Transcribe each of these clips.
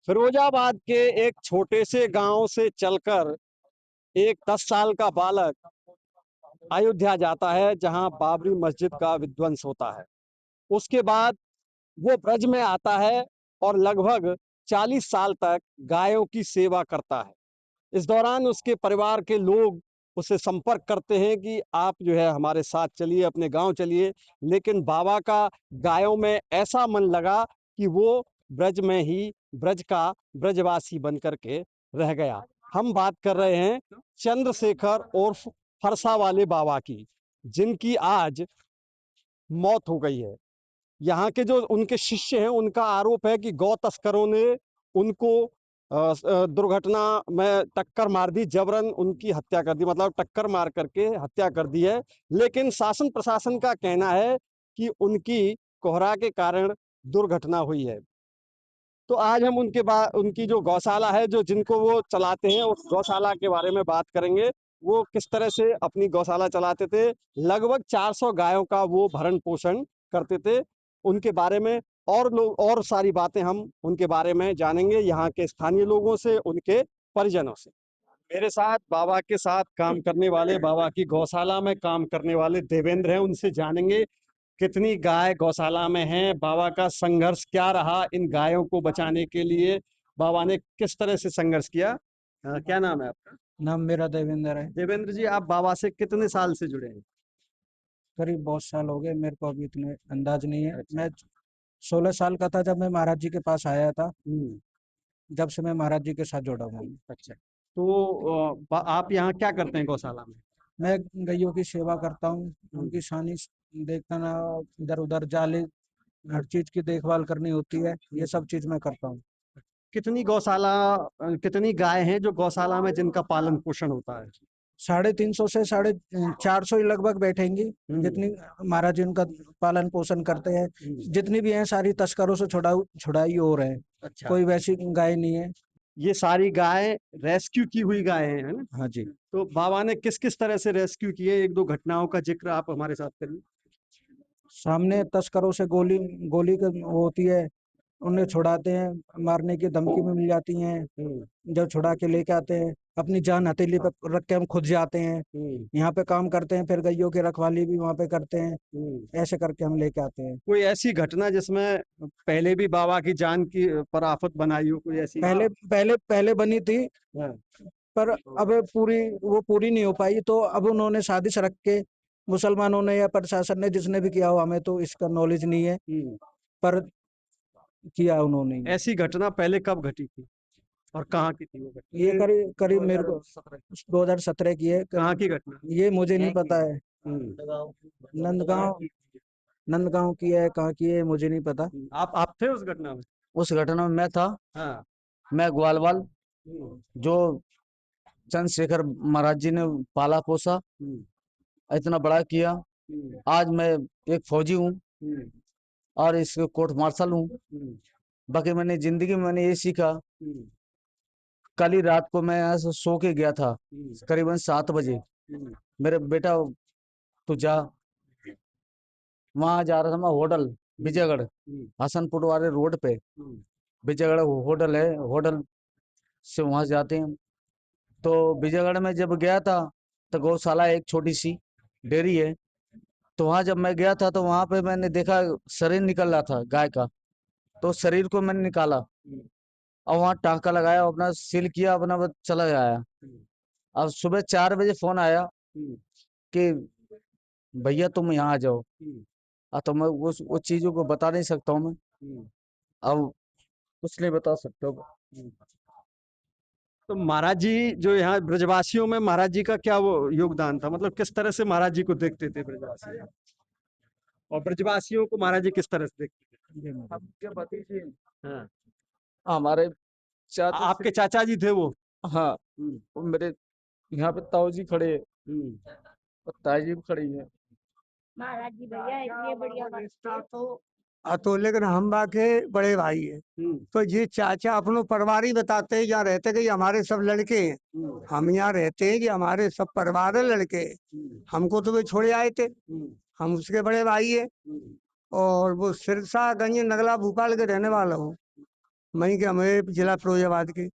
फिरोजाबाद के एक छोटे से गांव से चलकर एक 10 साल का बालक अयोध्या जाता है, जहां बाबरी मस्जिद का विध्वंस होता है। उसके बाद वो ब्रज में आता है और लगभग 40 साल तक गायों की सेवा करता है। इस दौरान उसके परिवार के लोग उससे संपर्क करते हैं कि आप जो है हमारे साथ चलिए, अपने गांव चलिए। लेकिन बाबा का गायों में ऐसा मन लगा कि वो ब्रज में ही ब्रज का ब्रजवासी बन करके रह गया। हम बात कर रहे हैं चंद्रशेखर उर्फ फरसा वाले बाबा की, जिनकी आज मौत हो गई है। यहाँ के जो उनके शिष्य हैं, उनका आरोप है कि गौ तस्करों ने उनको दुर्घटना में टक्कर मार दी, जबरन उनकी हत्या कर दी, मतलब टक्कर मार करके हत्या कर दी है। लेकिन शासन प्रशासन का कहना है कि उनकी कोहरा के कारण दुर्घटना हुई है। तो आज हम उनके बाद उनकी जो गौशाला है, जो जिनको वो चलाते हैं, उस गौशाला के बारे में बात करेंगे। वो किस तरह से अपनी गौशाला चलाते थे, लगभग 400 गायों का वो भरण पोषण करते थे, उनके बारे में और लोग और सारी बातें हम उनके बारे में जानेंगे, यहाँ के स्थानीय लोगों से, उनके परिजनों से। मेरे साथ बाबा के साथ काम करने वाले, बाबा की गौशाला में काम करने वाले देवेंद्र हैं, उनसे जानेंगे कितनी गाय गौशाला में हैं, बाबा का संघर्ष क्या रहा इन गायों को बचाने के लिए, बाबा ने किस तरह से संघर्ष किया। क्या नाम है आपका? नाम मेरा देवेंद्र है। देवेंद्र जी, आप बाबा से कितने साल से जुड़े हैं? करीब बहुत साल हो गए, मेरे को अभी इतने अंदाज नहीं है। अच्छा। मैं 16 साल का था जब मैं महाराज जी के पास आया था। हम्म। जब से मैं महाराज जी के साथ जुड़ा हुआ हूँ। अच्छा, तो आप यहाँ क्या करते हैं गौशाला में? मैं गैयों की सेवा करता हूँ, हम्म। उनकी सानी देखता ना, इधर उधर जाले, हर चीज की देखभाल करनी होती है, ये सब चीज मैं करता हूँ। कितनी गौशाला कितनी गाय हैं जो गौशाला में जिनका पालन पोषण होता है? 350 से 450 ही लगभग बैठेंगी, जितनी महाराज जी उनका पालन पोषण करते हैं। जितनी भी हैं सारी तस्करों से छुड़ाई हो रहे हैं। अच्छा, कोई वैसी गाय नहीं है। ये सारी गाय रेस्क्यू की हुई गाय हैं, है ना? हाँ जी। तो बाबा ने किस किस तरह से रेस्क्यू किए, एक दो घटनाओं का जिक्र आप हमारे साथ करिए। सामने तस्करों से गोली गोली का वो होती है, उन्हें छुड़ाते हैं, मारने की धमकी में मिल जाती हैं। जब छुड़ा के लेके आते हैं, अपनी जान हथेली पे रख के हम खुद जाते हैं, यहाँ पे काम करते हैं, फिर गैयों की रखवाली भी वहाँ पे करते हैं। ऐसे करके हम लेके आते हैं। कोई ऐसी घटना जिसमें पहले भी बाबा की जान की पर आफत बनाई हो, कोई ऐसी? पहले पहले पहले बनी थी, हाँ। पर अब पूरी नहीं हो पाई, तो अब उन्होंने साजिश रख के, मुसलमानों ने या प्रशासन ने, जिसने भी किया हो, हमें तो इसका नॉलेज नहीं है, पर किया उन्होंने। ऐसी घटना पहले कब घटी थी और कहाँ की थी वो घटना? ये करीब करीब मेरे को 2017 की है। कहाँ की घटना? ये मुझे नहीं पता है। नंदगांव नंदगांव की है, कहाँ की है मुझे नहीं पता। आप थे उस घटना में? उस घटना में मैं था। हाँ। मैं ग्वालवाल, जो चंद्रशेखर महाराज जी ने पाला पोसा, इतना बड़ा किया। आज मैं एक फौजी हूँ और इसके कोर्ट मार्शल हूँ। बाकी मैंने जिंदगी में मैंने ये सीखा, कल ही रात को मैं यहाँ से सो के गया था करीबन 7 बजे। मेरे बेटा तू जा, वहां जा रहा था मैं होटल विजयगढ़, हसनपुर वाले रोड पे विजयगढ़ होटल है, होटल से वहां जाते हैं। तो विजयगढ़ में जब गया था तो गौशाला एक छोटी सी डेयरी है, तो वहां जब मैं गया था तो वहां पे मैंने देखा शरीर निकल रहा था गाय का, तो शरीर को मैंने निकाला और वहां टांका लगाया, अपना सील किया, अपना बस चला आया। अब सुबह 4 बजे फोन आया कि भैया तुम यहाँ आ जाओ। तो मैं उस चीजों को बता नहीं सकता हूँ मैं, अब कुछ नहीं बता सकता हूँ। तो महाराज जी जो यहाँ ब्रजवासियों में महाराज जी का क्या वो योगदान था, मतलब किस तरह से महाराज जी को देखते थे ब्रजवासी, और ब्रजवासियों को महाराज जी किस तरह से देखते आपके भतीजे, थे? हाँ। हमारे चाचा आपके चाचा जी थे वो? हाँ, हम्म। वो मेरे यहाँ पे ताऊ जी खड़े हैं हम्म। और ताई जी भी खड़ी है। महाराज जी भैया इतने बढ़िया रिश्ता तो लेकिन हम बाके बड़े भाई है, तो ये चाचा अपनो परिवार ही बताते हैं, यहाँ रहते कि हमारे सब लड़के हैं। हम यहाँ रहते हैं कि हमारे सब परिवार है, लड़के हैं। हमको तो वे छोड़े आए थे, हम उसके बड़े भाई है। और वो सिरसा गंज नगला भोपाल के रहने वाला हूँ। वहीं के हमें जिला फिरोजाबाद के।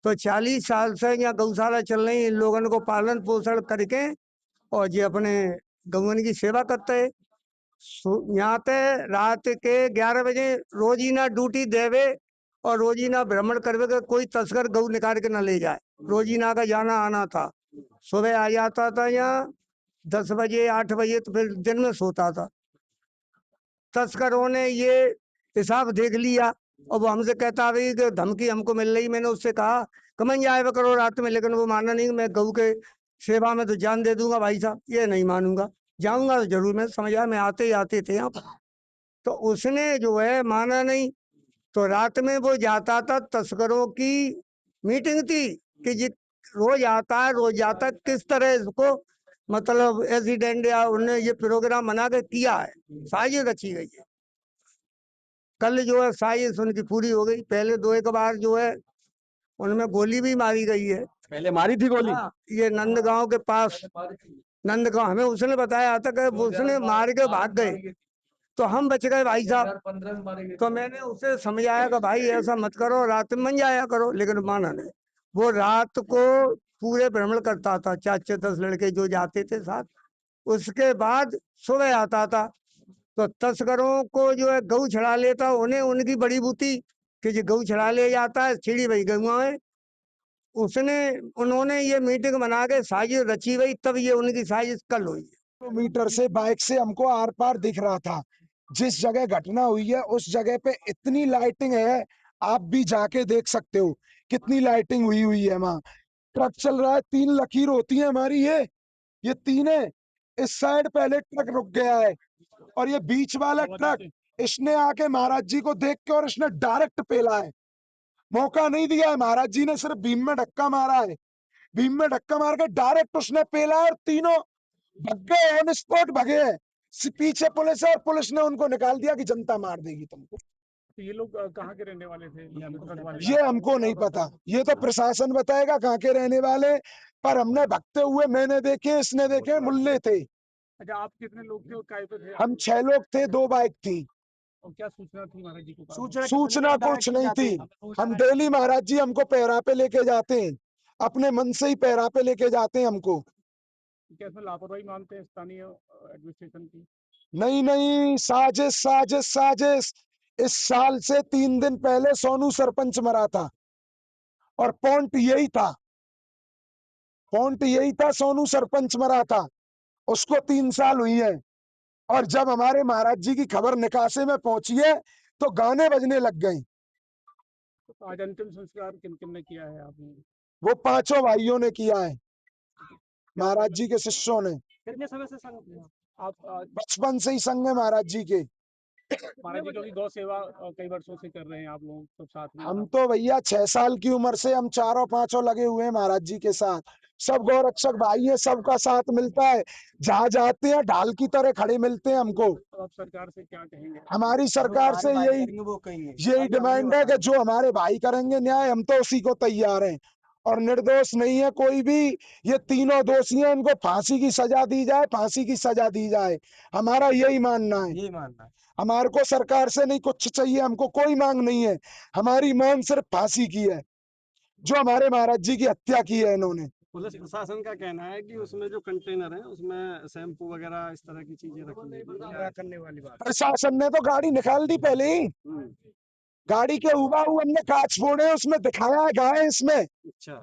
तो 40 साल से यहाँ गौशाला चल रही, इन लोगों को पालन पोषण करके और ये अपने गौवन की सेवा करते हैं। यहाँ पे रात के 11 बजे रोजीना ड्यूटी देवे और रोजीना भ्रमण करवे के, कोई तस्कर गऊ निकाल के न ले जाए। रोजीना का जाना आना था, सुबह आ जाता था यहाँ 10 बजे 8 बजे, तो फिर दिन में सोता था। तस्करों ने ये हिसाब देख लिया और वो हमसे कहता भाई कि धमकी हमको मिल रही। मैंने उससे कहा कमन जाए करो रात में, लेकिन वो माना नहीं। मैं गऊ के सेवा में तो जान दे दूंगा भाई साहब, ये नहीं मानूंगा, जाऊंगा तो जरूर। मैं समझ आया, मैं आते ही आते थे यहाँ पर। तो उसने जो है माना नहीं। तो रात में वो जाता था, तस्करों की मीटिंग थी कि जी रोज आता है, रोज जाता है, किस तरह इसको मतलब एक्सीडेंट या उन्हें ये प्रोग्राम बना के किया है, साजिश रची गई है। कल जो है साजिश उनकी पूरी हो गई। पहले 2 एक बार जो है उनमें गोली भी मारी गई है। पहले मारी थी गोली? हाँ, ये नंदगांव के पास, नंदगांव, हमें उसने बताया था कि उसने मार के भाग गए, तो हम बच गए भाई साहब। तो मैंने उसे समझाया कि भाई ऐसा मत करो, रात में जाया करो, लेकिन माना नहीं। वो रात को पूरे भ्रमण करता था, 4-4-10 लड़के जो जाते थे साथ। उसके बाद सुबह आता था। तो तस्करों को जो है गऊ छड़ा लेता, उन्हें उनकी बड़ी बुद्धि कि जी गऊ छड़ा ले जाता है, छिड़ी भाई गऊ है। उन्होंने ये मीटिंग बना के साजिश रची गई, तब ये उनकी साजिश कल हुई। किलोमीटर से बाइक से हमको आर पार दिख रहा था। जिस जगह घटना हुई है उस जगह पे इतनी लाइटिंग है, आप भी जाके देख सकते हो कितनी लाइटिंग हुई है वहां। ट्रक चल रहा है, 3 लकीर होती है हमारी, ये 3 है। इस साइड पहले ट्रक रुक गया है और ये बीच वाला ट्रक इसने आके महाराज जी को देख के और इसने डायरेक्ट पेला है, मौका नहीं दिया है। महाराज जी ने सिर्फ बीम में धक्का मारा है, बीम में धक्का मार के डायरेक्ट उसने पेला है और तीनों भग गए, ऑन स्पॉट भगे हैं। पीछे पुलिस है और पुलिस ने उनको निकाल दिया कि जनता मार देगी तुमको। तो ये लोग कहाँ के रहने वाले थे, यहाँ पे ट्रक वाले? ये हमको नहीं पता, ये तो प्रशासन बताएगा कहाँ के रहने वाले। पर हमने भगते हुए मैंने देखे, इसने देखे, मुल्ले थे। अच्छा, आप कितने लोग थे और काय पे थे? हम 6 लोग थे, 2 बाइक थी। और क्या सूचना थी महाराज जी को? सूचना कुछ नहीं थी। हम डेली महाराज जी हमको पैरा पे लेके जाते हैं, अपने मन से ही पैरा पे लेके जाते हैं हमको। क्या इसमें लापरवाही मानते हैं स्थानीय एडमिनिस्ट्रेशन की? नहीं नहीं, साजिश साजिश साजिश। इस साल से 3 दिन पहले सोनू सरपंच मरा था और पॉइंट यही था, सोनू सरपंच मरा था, उसको 3 साल हुई है। और जब हमारे महाराज जी की खबर निकासे में पहुंची है तो गाने बजने लग गए। तो आज अंतिम संस्कार किन किन ने किया है आपने? वो 5 भाइयों ने किया है, महाराज जी के शिष्यों ने। कितने समय से संग आप बचपन से ही संग है महाराज जी के। महाराज जी क्योंकि गौ सेवा कई वर्षों से कर रहे हैं आप लोग सब साथ में? हम तो भैया 6 साल की उम्र से हम 4-5 लगे हुए हैं महाराज जी के साथ। सब गौरक्षक भाई है, सबका साथ मिलता है, जहाँ जाते हैं ढाल की तरह खड़े मिलते हैं हमको। तो आप सरकार से क्या कहेंगे? हमारी सरकार से यही डिमांड है कि जो हमारे भाई करेंगे न्याय, हम तो उसी को तैयार हैं। और निर्दोष नहीं है कोई भी, ये तीनों दोषी हैं, इनको फांसी की सजा दी जाए, फांसी की सजा दी जाए। हमारा यही मानना है। हमारे को सरकार से नहीं कुछ चाहिए, हमको कोई मांग नहीं है। हमारी मांग सिर्फ फांसी की है, जो हमारे महाराज जी की हत्या की है इन्होंने। पुलिस प्रशासन का कहना है कि उसमें जो कंटेनर है उसमें शैम्पू वगैरह इस तरह की चीजें रखी करने वाली बात। प्रशासन ने तो गाड़ी निकाल दी पहले ही, गाड़ी के हुबहू हमने कांच फोड़े, उसमें दिखाया है गाय इसमें। अच्छा,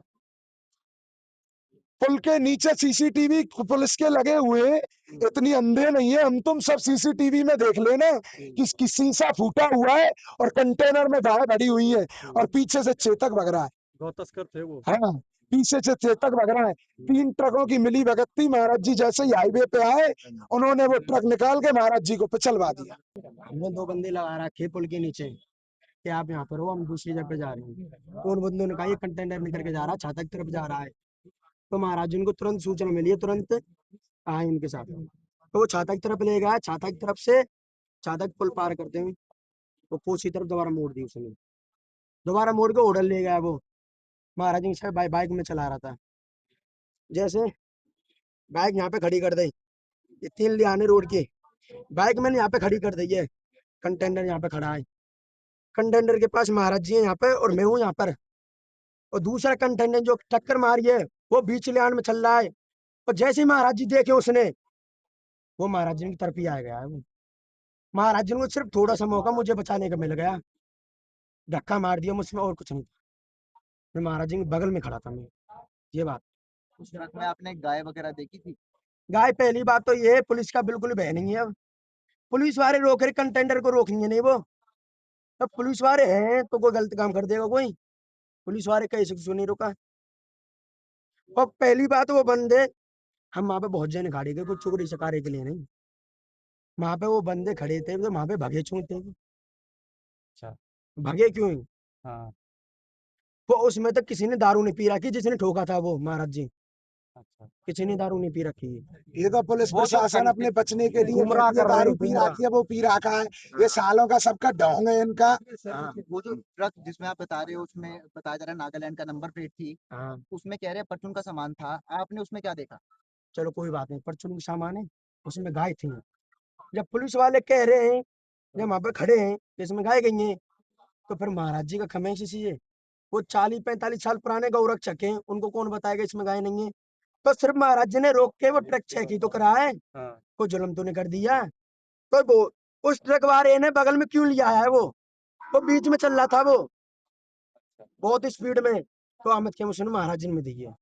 पुल के नीचे सीसीटीवी पुलिस के लगे हुए हैं, इतनी अंधे नहीं है हम तुम, सब सीसीटीवी में देख लेना कि शीशा फूटा हुआ है और कंटेनर में गाय भरी हुई है और पीछे से चेतक भग रहा है। गौ तस्कर थे वो। हाँ, पीछे से चेतक भग रहा है। 3 ट्रकों की मिली भगत थी। महाराज जी जैसे ही हाईवे पे आए, उन्होंने वो ट्रक निकाल के महाराज जी को पिछलवा दिया। हमने 2 बंदे लगा रखे पुल के नीचे कि आप यहाँ पर हो, हम दूसरी जगह पे जा रहे हैं। तो उन बंदों ने कहा ये कंटेनर निकल के जा रहा है, छाता की तरफ जा रहा है। तो महाराज जी उनको तुरंत सूचना मिली है, तुरंत आए उनके साथ। तो वो छाता की तरफ ले गया, छाता की तरफ से छाता पुल पार करते हुए वो पोछ की तरफ दोबारा मोड़ दी उसने, दोबारा मोड़ के ओडल ले गया। वो महाराज जी शायद बाइक में चला रहा था, जैसे बाइक यहाँ पे खड़ी कर दी, ये 3 लियाने रोड के बाइक मैंने यहाँ पे खड़ी कर दी है, कंटेनर यहाँ पे खड़ा है। कंटेनर के पास महाराज जी है यहाँ पे और मैं हूँ यहाँ पर, और दूसरा कंटेनर जो टक्कर मारी है वो बीच लाइन में चल रहा है, और जैसे ही महाराज जी देखे उसने, वो महाराज जी की तरफ ही आ गया है। वो महाराज जी को सिर्फ थोड़ा सा मौका मुझे बचाने का मिल गया, धक्का मार दिया मुझमें, और कुछ नहीं था। मैं महाराज जी के बगल में खड़ा था मैं, ये बात। उस ट्रक में आपने गाय वगैरह देखी थी? गाय, पहली बात तो ये है, पुलिस का बिल्कुल भय नहीं है। अब पुलिस वाले रोक रहे, कंटेनर को रोकेंगे नहीं वो। अब पुलिस वाले हैं तो कोई गलत काम कर देगा कोई? पुलिस वाले कैसे क्यों नहीं रुका? और पहली बात, वो बंदे, हम वहां पे बहुत जने खड़े थे, कोई चोरी चकारे के लिए नहीं। वहां पे वो बंदे खड़े थे तो वहां पे भगे क्यों थे? अच्छा। भगे क्यों? हाँ। वो उसमें तो किसी ने दारू नहीं पी रखी, जिसने ठोका था वो महाराज जी, अच्छा। किसी ने दारू नहीं पी रखी है। ये तो पुलिस वो जो प्रशासन अपने बचने के लिए गुमराह कहती है कर रहे हैं, दारू पी गुमराह। रखी है, वो पी रखा है। ये सालों का सबका ढोंग है इनका। हाँ, वो जो ट्रक जिसमें आप बता रहे हो उसमें बताया जा रहा है नागालैंड का नंबर प्लेट थी, हाँ, उसमें कह रहे हैं परचून का सामान था, आपने उसमें क्या देखा? चलो कोई बात नहीं, परचून के सामान है, उसमें गाय थी। जब पुलिस वाले कह रहे हैं, जब वहां पे खड़े हैं कि इसमें गाय गई हैं, तो फिर महाराज जी का खमेश इसी है। वो 40-45 साल पुराने गौरक्षक हैं, उनको कौन बताएगा इसमें गाय नहीं है? तो सिर्फ महाराज जी ने रोक के वो ट्रक चेक ही तो करा है, हाँ। कोई जुल्म तो नहीं कर दिया। तो वो उस ट्रक वाले ने बगल में क्यों लिया है? वो बीच में चल रहा था, वो बहुत स्पीड में, तो अहमद के मुझे महाराज जी ने दी है।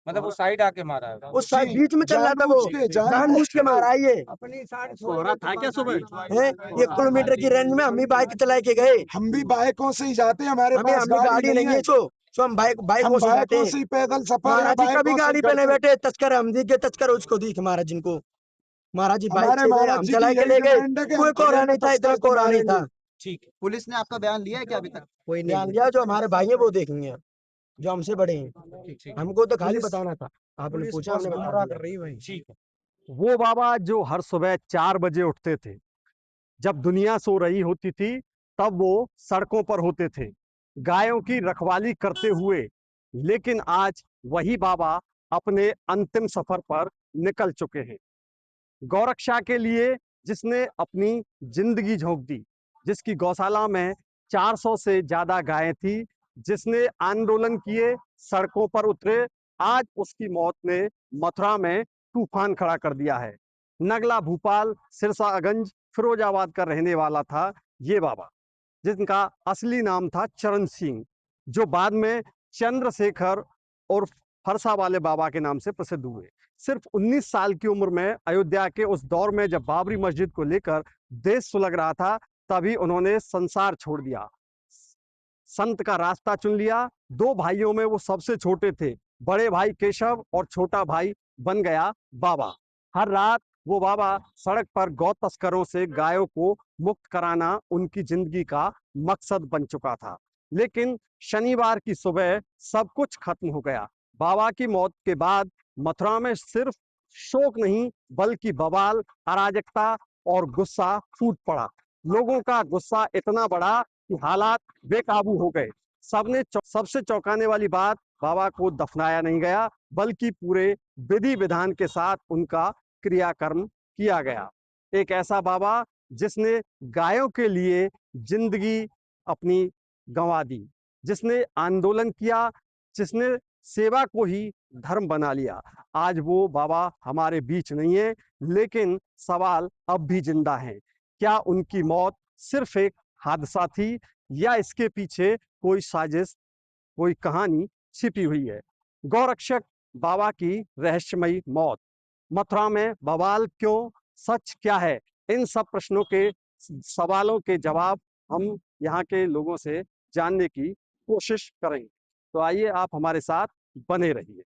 मतलब वो साइड आके मारा है? उस साइड बीच में चल रहा था वो, जानबूझ के मारा है ये। कोहरा था क्या सुबह? है 1 किलोमीटर की रेंज में हम ही बाइक चला के गए, हम भी बाइकों से ही जाते हैं, हमारे हमें पास हमें गाड़ी नहीं है, सो हम बाइक हम से जाते बाइकों हैं। से ही पैदल सफर या महाराज जी कभी बाइकों से गाड़ी ही पे नहीं करते हैं। बैठे, तस्कर हम दी के तस्कर उसको दी महाराज जी को। महाराज जी बाइक हमारे से गए, महाराज हम जी चला की के यही ले गए, डिमांड है कि कोई हम कोहरा खुले में नहीं था, इतना तस्कर को कोहरा नहीं था। मारेंगे। ठीक है। पुलिस ने आपका बयान लिया है क्या अभी तक? कोई ध्यान दिया, जो हमारे भाई है वो देखेंगे, जो हमसे बड़े हैं। हमको तो खाली बताना था, आपने पूछा, हमने बता दिया। ठीक है। वो बाबा जो हर सुबह 4 बजे उठते थे, जब दुनिया सो रही होती थी, तब वो सड़कों पर होते थे, गायों की रखवाली करते हुए। लेकिन आज वही बाबा अपने अंतिम सफर पर निकल चुके हैं। गौरक्षा के लिए जिसने अपनी जिंदगी झोंक दी, जिसकी गौशाला में 400 से ज्यादा गायें थी, जिसने आंदोलन किए, सड़कों पर उतरे, आज उसकी मौत ने मथुरा में तूफान खड़ा कर दिया है। नगला, भोपाल, सिरसागंज, फिरोजाबाद का रहने वाला था ये बाबा, जिनका असली नाम था चरण सिंह, जो बाद में चंद्रशेखर और फरसा वाले बाबा के नाम से प्रसिद्ध हुए। सिर्फ 19 साल की उम्र में अयोध्या के उस दौर में जब बाबरी मस्जिद को लेकर देश सुलग रहा था, तभी उन्होंने संसार छोड़ दिया, संत का रास्ता चुन लिया। 2 भाइयों में वो सबसे छोटे थे, बड़े भाई केशव और छोटा भाई बन गया बाबा। हर रात वो बाबा सड़क पर गौ तस्करों से गायों को मुक्त कराना उनकी जिंदगी का मकसद बन चुका था। लेकिन शनिवार की सुबह सब कुछ खत्म हो गया। बाबा की मौत के बाद मथुरा में सिर्फ शोक नहीं, बल्कि बवाल, अराजकता और गुस्सा फूट पड़ा। लोगों का गुस्सा इतना बड़ा कि हालात बेकाबू हो गए। सबसे चौंकाने वाली बात, बाबा को दफनाया नहीं गया, बल्कि पूरे विधि विधान के साथ उनका क्रियाकर्म किया गया। एक ऐसा बाबा जिसने गायों के लिए जिंदगी अपनी गंवा दी, जिसने आंदोलन किया, जिसने सेवा को ही धर्म बना लिया। आज वो बाबा हमारे बीच नहीं है, लेकिन सवाल अब भी जिंदा है। क्या उनकी मौत सिर्फ एक हादसा थी, या इसके पीछे कोई साजिश, कोई कहानी छिपी हुई है? गौरक्षक बाबा की रहस्यमयी मौत, मथुरा में बवाल क्यों, सच क्या है? इन सब प्रश्नों के सवालों के जवाब हम यहाँ के लोगों से जानने की कोशिश करेंगे। तो आइए आप हमारे साथ बने रहिए।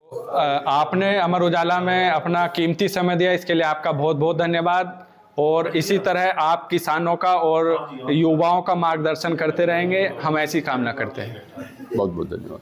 आपने अमर उजाला में अपना कीमती समय दिया, इसके लिए आपका बहुत बहुत धन्यवाद। और इसी तरह आप किसानों का और युवाओं का मार्गदर्शन करते रहेंगे, हम ऐसी कामना करते हैं। बहुत बहुत धन्यवाद।